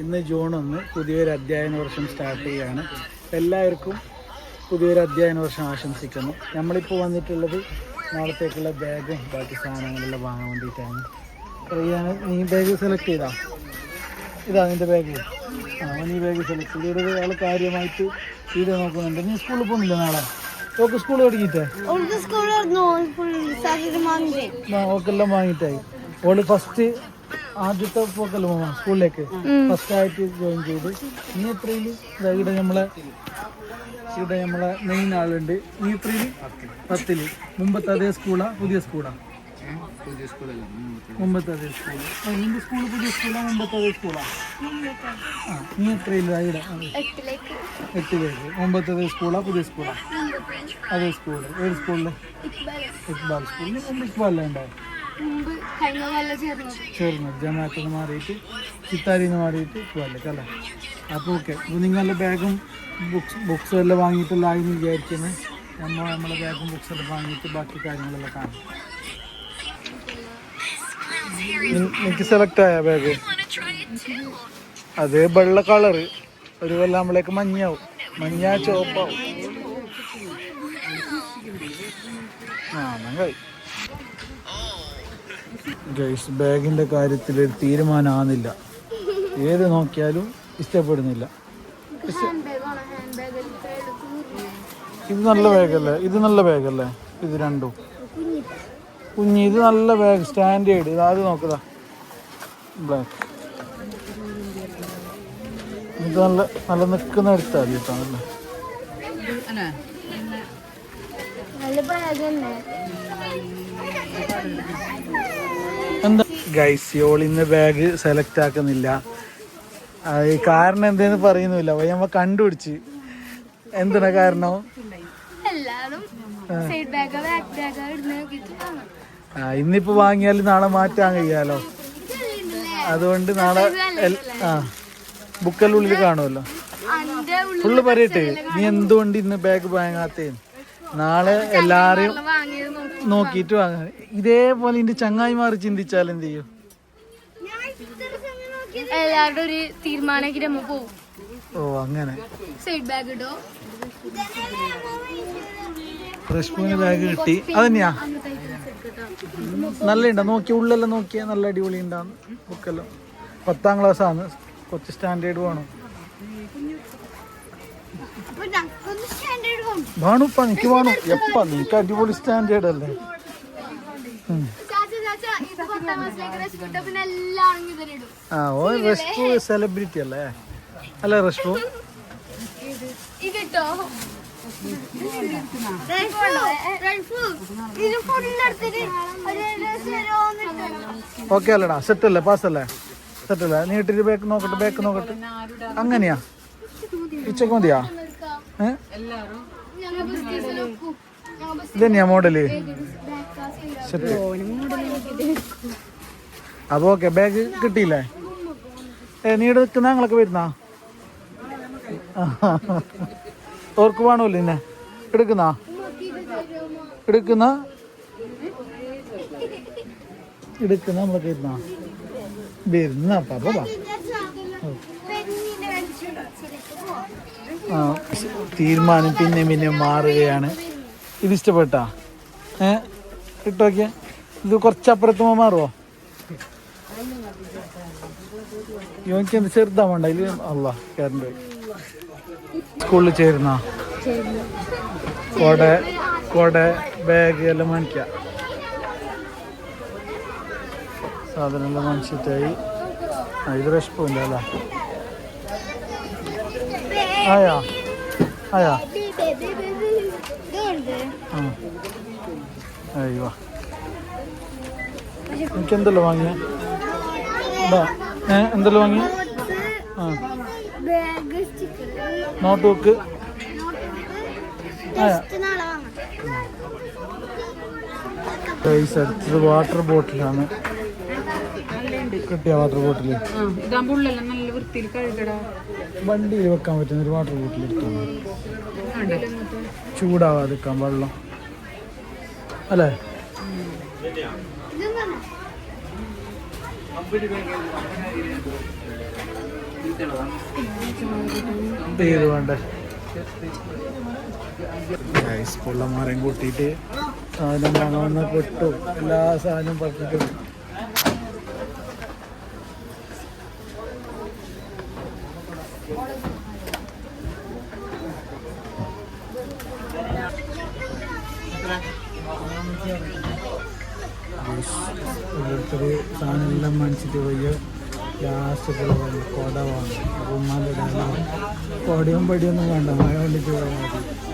ഇന്ന് ജൂൺ 1 പുതിയൊരു അധ്യയന വർഷം സ്റ്റാർട്ട് ചെയ്യുകയാണ്. എല്ലാവർക്കും പുതിയൊരു അധ്യയന വർഷം ആശംസിക്കുന്നു. നമ്മളിപ്പോൾ വന്നിട്ടുള്ളത് നാളത്തേക്കുള്ള ബാഗും ബാക്കി സാധനങ്ങളെല്ലാം വാങ്ങാൻ വേണ്ടിയിട്ടാണ്. നീ ബാഗ് സെലക്ട് ചെയ്താ? ഇതാ നിൻ്റെ ബാഗ്. നീ ബാഗ് സെലക്ട് ചെയ്ത് ഇവിടെ ആൾ കാര്യമായിട്ട് വീഡിയോ നോക്കുന്നുണ്ട്. നീ സ്കൂളിൽ പോകുന്നില്ല നാളെ? ഓക്കെ സ്കൂൾ തുടങ്ങിയിട്ടേ? ഓക്കെല്ലാം വാങ്ങിയിട്ടായി. ഓള് ഫസ്റ്റ് ആദ്യത്തെ പോക്കല്ലോ സ്കൂളിലേക്ക് ഫസ്റ്റ് ആയിട്ട് ജോയിൻ ചെയ്ത്. നീ എത്രയിൽ? ഇവിടെ നമ്മളെ മെയിൻ ആളുണ്ട്. നീ എത്രയിൽ? 10ല്. മുമ്പത്തെ അതേ സ്കൂളാ പുതിയ സ്കൂളാ? മുമ്പത്തെ അതേ സ്കൂള്. നിന്റെ സ്കൂള് പുതിയ സ്കൂളാ മുമ്പത്തെ അതേ സ്കൂളാ? നീ എത്രയില്ല? ഇവിടെ 8ലേക്ക്. മുമ്പത്തെ അതേ സ്കൂളാ പുതിയ സ്കൂളാ? അതേ സ്കൂള്. ഏത് സ്കൂളില്? ഇക്ബാൽ സ്കൂളിൽ. മുമ്പ് ഇക്ബാലല്ലേ ഉണ്ടാവും? ചേർന്നത് ജമാഅത്ത് മാറിയിട്ട് ചിത്താരിന്ന് മാറിയിട്ട് ഇക്ബാലിലേക്ക് അല്ലേ? അപ്പോൾ ഓക്കെ. അപ്പോൾ നിങ്ങളുടെ ബാഗും ബുക്സും എല്ലാം വാങ്ങിയിട്ടെല്ലാം ആയെന്ന് വിചാരിക്കുന്നത്. നമ്മളെ ബാഗും ബുക്സും എല്ലാം വാങ്ങിയിട്ട് ബാക്കി കാര്യങ്ങളെല്ലാം കാണും. എനിക്ക് സെലക്ട് ആയ ബാഗ് അത് വെള്ള കളറ്. ഒരു കൊല്ലം നമ്മളേക്ക് മഞ്ഞാവും. മഞ്ഞ ചുവപ്പാവും. നന്നായി. ഗൈസ്, ബാഗിൻ്റെ കാര്യത്തിൽ ഒരു തീരുമാനമാകുന്നില്ല. ഏത് നോക്കിയാലും ഇഷ്ടപ്പെടുന്നില്ല. ഇത് നല്ല ബാഗല്ലേ? ഇത് നല്ല ബാഗല്ലേ? ഇത് രണ്ടും കുഞ്ഞി. ഇത് നല്ല ബാഗ് സ്റ്റാൻഡേർഡ്. ഇത് ആദ്യം നോക്കുക. ബ്ലാക്ക്. ഇത് നല്ല നിൽക്കുന്ന എടുത്താൽ മതി കേട്ടോ. എന്താ ഗൈസ്, ഓൾ ഇന്ന് ബാഗ് സെലക്ട് ആക്കുന്നില്ല. കാരണം എന്തേന്ന് പറയുന്നില്ല. അപ്പൊ നമ്മ കണ്ടുപിടിച്ച് എന്തിനാ കാരണം. ഇന്നിപ്പോ വാങ്ങിയാലും നാളെ മാറ്റാൻ കഴിയാലോ. അതുകൊണ്ട് നാളെ ബുക്കെല്ലാം ഉള്ളിൽ കാണുമല്ലോ. ഫുള്ള് പറയട്ടെ നീ എന്തുകൊണ്ട് ഇന്ന് ബാഗ് വാങ്ങാത്തേ? നാളെ എല്ലാരെയും നോക്കിയിട്ട് വാങ്ങാൻ. ഇതേപോലെ ഇന്റെ ചങ്ങായിമാർ ചിന്തിച്ചാൽ എന്ത് ചെയ്യും? എല്ലാവരുടെ ഒരു തീരുമാനം പോകും. ഓ അങ്ങനെ. റഷ്മൂന് ബാഗ് കിട്ടി. അതന്നെയാ നല്ല ഉണ്ടാ? നോക്കിയ ഉള്ളെല്ലാം നോക്കിയാൽ നല്ല അടിപൊളി ഉണ്ടാന്ന്. ബുക്കെല്ലാം 10ാം ക്ലാസ് ആണ്. കുറച്ച് സ്റ്റാൻഡേർഡ് വേണം. വേണുപ്പ എനിക്ക് വേണം. എപ്പ നിനക്ക് അടിപൊളി സ്റ്റാൻഡേർഡ് അല്ലേ? ഓ റഷ്പു സെലിബ്രിറ്റി അല്ലേ? അല്ലേ റഷ്പു? ഓക്കെ അല്ലടാ? സെറ്റ് അല്ലേ? പാസ് അല്ലേ? സെറ്റ് അല്ലേ? നീ ഇട്ടിട്ട് ബാക്ക് നോക്കട്ടെ. ബാക്ക് നോക്കട്ടെ. അങ്ങനെയാ? ഉച്ചക്ക് മതിയാ? ഇതന്നെയാ മോഡല്? സെറ്റ്. അപ്പൊ ഓക്കെ. ബാഗ് കിട്ടിയില്ലേ? നീ എടുക്കുന്ന ഞങ്ങളൊക്കെ വരുന്നാ? ഓർക്ക് വേണമല്ലോ ഇന്നെ എടുക്കുന്ന നമ്മളൊക്കെ വരുന്ന പാപ്പ. തീരുമാനം പിന്നെ മാറുകയാണ്. ഇത് ഇഷ്ടപ്പെട്ടാ? ഇട്ടോക്കിയ ഇത് കുറച്ചപ്പുറത്ത് മാറുമോ? യോനിക്ക് എന്ത് ചെറുതാ വേണ്ട ഇതിൽ? അല്ല കയറണ്ട്. സ്കൂളിൽ ചേരുന്ന കോട ബാഗ് എല്ലാം വാങ്ങിക്കാം. സാധനം എല്ലാം വാങ്ങിച്ചിട്ടായി. ഇത് റഷ്പൂല്ല അല്ല? ആയാ അയ്യോ എനിക്കെന്തല്ലോ വാങ്ങിയ? എന്തെല്ലോ വാങ്ങിയ? Note book. അടുത്തത് വാട്ടർ ബോട്ടിലാണ്. കിട്ടിയ വാട്ടർ ബോട്ടില് വണ്ടിയിൽ വെക്കാൻ പറ്റുന്ന ഒരു വാട്ടർ ബോട്ടിൽ എടുത്താൽ ചൂടാവാതിരിക്കാൻ വെള്ളം അല്ലേ? ഇത് വേണ്ട പിള്ളമാരെയും കൂട്ടിയിട്ട് സാധനം വാങ്ങാവുന്ന പെട്ടു എല്ലാ സാധനവും പറ്റിട്ടും ഓരോരുത്തർ സാധനം എല്ലാം മനസ്സിട്ട് പോയി ലാസ്റ്റ് കൊട വാങ്ങും അപ്പം ഉമ്മാൻ്റെ കൊടയും പടിയൊന്നും വേണ്ട മഴ കൊണ്ടിട്ട് പോയാൽ മതി